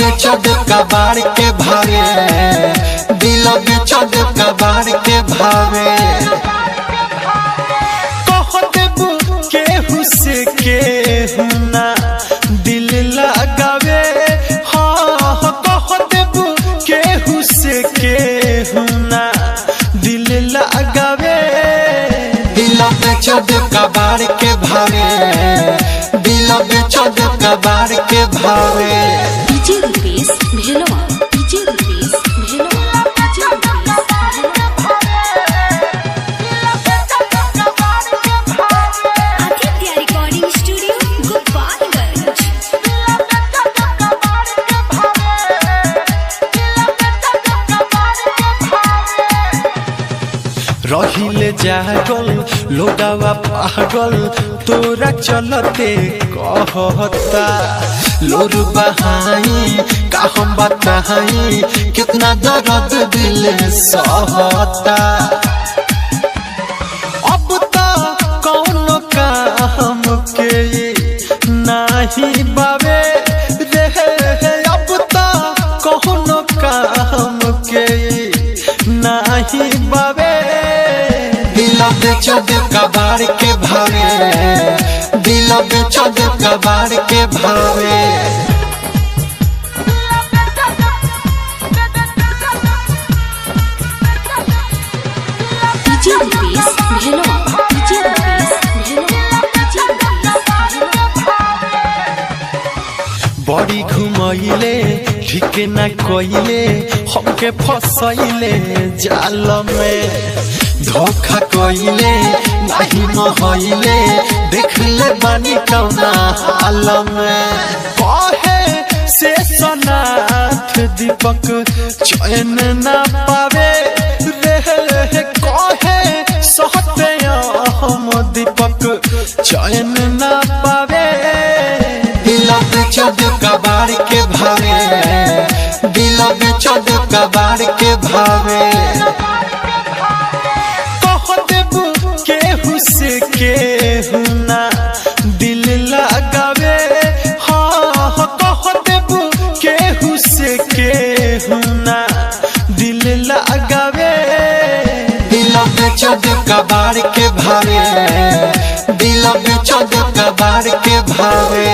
बेचो दे कबाड़ के भावे, दिल बेचो दे कबाड़ के भावे। कह देबू केहू से केहू ना दिल लगावे, हाँ कह देबू केहू से केहू ना दिल लगावे। दिल बेचो दे कबाड़ के भावे, दिल बेचो दे कबाड़ के भावे। DJ Rupesh Bhelwa, DJ Rupesh Bhelwa, DJ Rupesh Bhelwa. Aditya recording studio Gopalganj. रहिले जागल लोगावा पागल तोरा चलते कहता। लोर बहाई का हम बताई, कितना दर्द दिल सहता। अब तो कौन काम के नहीं बावे रे, अब तो कौन काम के नहीं बावे। दिल बेचो दे कबाड़ के भावे, दिल बेचो दे कबाड़ के भावे। DJ Rupesh Bhelwa, DJ Rupesh Bhelwa, DJ Rupesh Bhelwa. बड़ी घुमैले ठीक न कोइले, हमके फसैले जाल में। धोखा कोइले नहीं महैले, देख ले बानी कौना हाल में। कहे से सनाथ दीपक चैन न पावे रे, कहे सहते हम दीपक चैन न पावे। दिल बेचो दे कबाड़ के भावे, दिल बेचो दे कबाड़ के भावे। कह देबू केहू से केहू ना दिल लगावे, हाँ कह देबू केहू से केहू ना दिल लगावे। दिल बेचो दे कबाड़ के भावे, दिल बेचो दे कबाड़ के भावे।